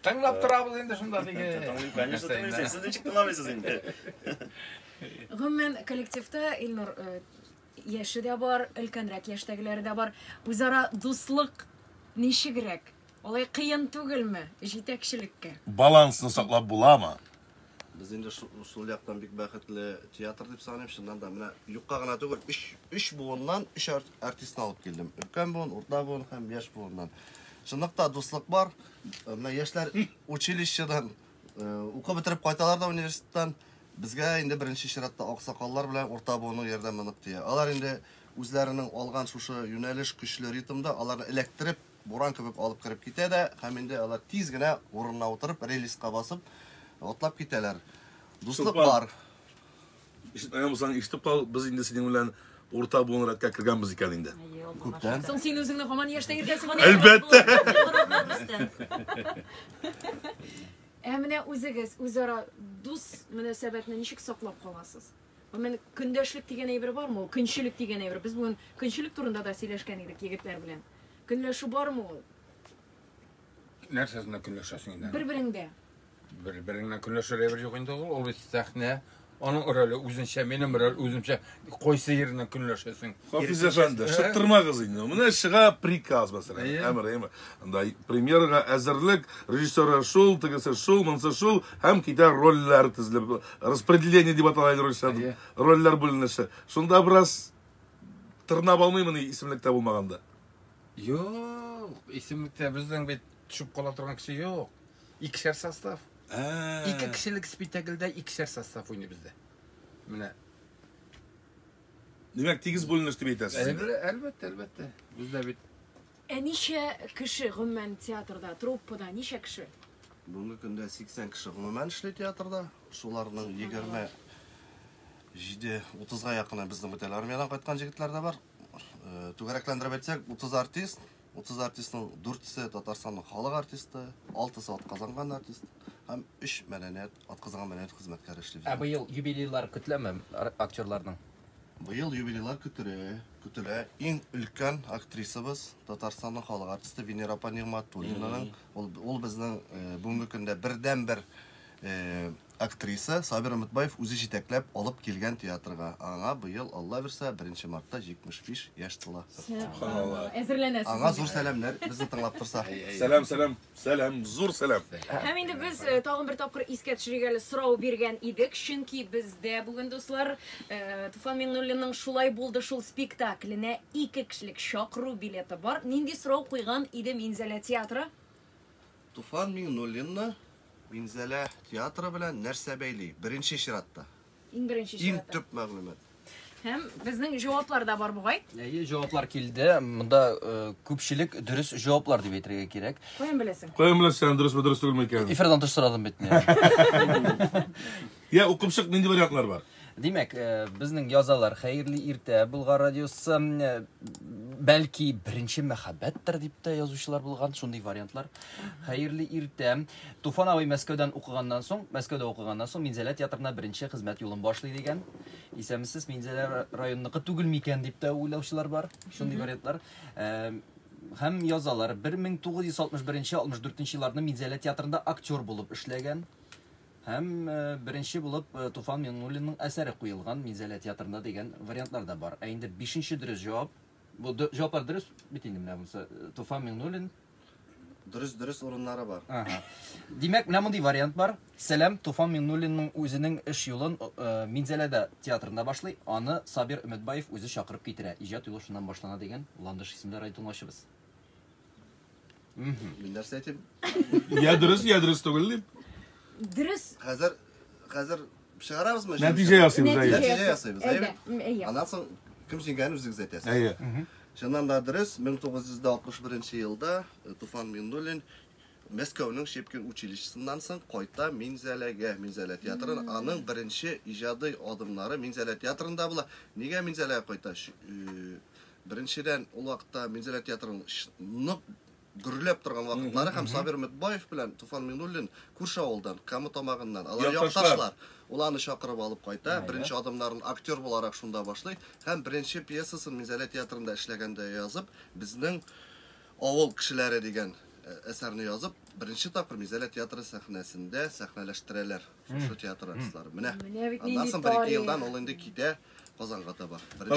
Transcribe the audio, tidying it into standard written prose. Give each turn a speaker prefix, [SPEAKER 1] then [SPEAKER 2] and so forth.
[SPEAKER 1] Тыңлап торабыз инде шунда диге.
[SPEAKER 2] Конечно, тыңлайсыз. Сіз ничек тыңламайсыз инде?
[SPEAKER 3] Гомумән коллективта Илнур яше дә бар, өлкәнрәк яшьтәгеләре дә бар. Үзара дуслык ничегрәк? Алай кыен түгелме җитәкчелеккә?
[SPEAKER 4] Балансын саклап буламы?
[SPEAKER 5] Biz инде шул яктан бик бәхетле театр дип саныйм. Шуннан да менә юкка гына түгел, 3 буыннан 3 артистны алып килдем. Өлкән буын, урта буын һәм яшь буыннан. Шунлыкта дуслык бар. Менә яшьләр училищедан укып бетереп кайталар да университеттан. Безгә инде беренче чиратта аксакаллар белән урта буынның ярдәме нык тия. Алар инде үзләренең алган шушы юнәлеш көчле ритмда аларны электреп, буран кебек алып кирип китә дә, һәм инде алар тиз генә урынына утырып, релизка басып атлап китәләр. Дуслык бар.
[SPEAKER 4] Ишетеп кал, без инде синең белән урта буын рәткә кергәнбез икән инде.
[SPEAKER 5] Күптән.
[SPEAKER 3] Соң син үзеңне һаман яшьтә йөргәнсең.
[SPEAKER 4] Әлбәттә.
[SPEAKER 3] Менә үзегез үзара дус мөнәсәбәтне ничек саклап каласыз? Менә көндәшлек дигән әйбер бармы? Ул көнчелек дигән әйбер. Без бүген көнчелек турында да сөйләшкән идек егетләр белән. Көнләшү бармы ул?
[SPEAKER 1] Нәрсәсенә көнләшәсең инде?
[SPEAKER 3] Бер-береңдә.
[SPEAKER 1] Бер-береңне көнләшер әйбер юк инде ул. Ул бит сәхнә. Аның роле үзенчә, минем роль үземчә. Кайсы yerine көнләшәсең?
[SPEAKER 4] Хафиз әфәнде, шыттырмагыз инде. Менә чыга приказ мәсәлән. Әмер. Анда премьерага әзерлек, режиссер шул, тегесе шул, монсы шул, һәм китә рольләр тизлеп, распределение дип аталган рольләр. Рольләр бүленеше. Шунда бераз тырнап алмыймын исемлектә булмаганда.
[SPEAKER 1] Юк, исемлектә безнең бит төшеп кала торган кеше юк. Икешәр состав. Ике кешелек спектакльдә икешәр состав уйный бездә. Менә.
[SPEAKER 4] Димәк, тигез бүленеш дип әйтәсез.
[SPEAKER 1] Әлбәттә. Бездә бит
[SPEAKER 3] Ничә кеше гомумән театрда, труппада ничә кеше?
[SPEAKER 5] Бүгенге көндә 80 кеше гомумән эшли театрда. Шуларның 27-30-га якыны безнең бөтен армиядан кайткан җегетләр дә бар. Түгәрәкләндереп әйтсәк, 30 артист, 30 артистның 4-се Татарстанның халык артисты, 6-сы атказанган артист һәм 3 мәдәният, атказанган мәдәният хезмәткәре эшли.
[SPEAKER 6] Быел юбилейлар көтләме актерларның?
[SPEAKER 5] Быел юбилейлар көтелә. Иң өлкән актрисабыз Татарстанның халык артисты Венера Нигъмәтуллинаның, ул безнең бүгенге көндә бердән-бер актриса Сабир Өметбаев үзе җитәкләп алып килгән театрга. Аңа быел Алла бирсә 1 мартта 75 яшь тула.
[SPEAKER 3] Әзерләнәсез.
[SPEAKER 5] Аңа зур сәламнәр, безне тыңлап торса.
[SPEAKER 4] Сәлам, зур сәлам.
[SPEAKER 3] Һәм инде без тагын бер тапкыр искә төшерергә сорау биргән идек, чөнки бездә бүген дуслар Туфан Миңнуллинның шулай булды шул спектакленә 2 кешелек чакыру билеты бар. Нинди сорау куйган иде Минзәлә театры?
[SPEAKER 5] Туфан Миңнуллинны Минзәлә театры белән нәрсә бәйли? Беренче чиратта.
[SPEAKER 3] Иң беренче
[SPEAKER 5] Иң
[SPEAKER 3] чиратта.
[SPEAKER 5] төп мәгълүмат.
[SPEAKER 3] Һәм безнең җаваплар да бар бугай.
[SPEAKER 6] Җаваплар килде. Монда күпчелек дөрес җаваплар дип әйтергә кирәк.
[SPEAKER 3] Каян беләсең?
[SPEAKER 4] Каян беләсең, дөрес түгелме икән?
[SPEAKER 6] Эфирдан тыш сорадым бит мен.
[SPEAKER 4] Я, укымшык нинди вариантлар бар?
[SPEAKER 6] Димәк, безнең язалар хәерле иртә Болгар радиосы, бәлки беренче мәхәббәттер дип тә язучылар булган, шундый вариантлар. Хәерле иртә. Туфан абый Мәскәүдә укыганнан соң Минзәлә театрына беренче хезмәт юлын башлый дигән. Исәмсез Минзәлә районныкы түгел микән дип тә уйлаучылар бар. Шундый вариантлар. Һәм язалар 1961-64 елларда Минзәлә театрында актер булып эшләгән. Һәм беренче булып Туфан Миңнуллинның әсәре куелган Минзәлә театрында дигән вариантлар да бар. Инде 5нче дөрес җавап. Бу җаваплар дөрес бит инде менә булса Туфан Миңнуллин
[SPEAKER 5] Дөрес урыннары бар.
[SPEAKER 6] Димәк, менә мондый вариант бар. Сәлам, Туфан Миңнуллинның үзенең эш юлын Минзәләдә театрында башлый. Аны Сабир Өметбаев үзе чакырып китерә. Иҗат юлы шуннан башлана дигән ландыш исемләр айтылмашыбыз.
[SPEAKER 5] Мин нәрсә әйтим?
[SPEAKER 4] Я дөрес түгел дип.
[SPEAKER 3] Дөрес.
[SPEAKER 5] Хәзер чыгарабызмы?
[SPEAKER 4] Нәтиҗә ясыйбыз.
[SPEAKER 5] Нәтиҗә ясыйбыз.
[SPEAKER 3] Әйе.
[SPEAKER 5] Аннан соң кем җиңгән үзегез әйтәсез.
[SPEAKER 4] Әйе.
[SPEAKER 5] Шуннан да дөрес, 1961 елда Туфан Миңнуллин Мәскәүнең Шепкин училищесыннан соң кайта Минзәлә театрын. Аның беренче иҗади адымнары Минзәлә театрында була. Нигә Минзәләгә кайта? Беренчедән ул вакытта Минзәлә театрының нык гөрләп торган вакытлары һәм Сабир Өметбаев белән Туфан Миңнуллин күрше авылдан, Камы тамагыннан, алар якташлар. Ул аны чакырып алып кайта, беренче адымнарын актер буларак шунда башлый һәм беренче пьесасын Минзәлә театрында эшләгәндә язып, безнең авыл кешеләре дигән eserini yazıp birinci tapır Mizele Tiyatro sahnesinde sahneleştireler. Şu tiyatro artistleri. Mine.
[SPEAKER 3] Mine bit
[SPEAKER 5] Ondan
[SPEAKER 3] neydi
[SPEAKER 5] sonra bir iki
[SPEAKER 3] tarihi.
[SPEAKER 5] yıldan olundu ki de Kazangat'a bak.
[SPEAKER 4] Bırak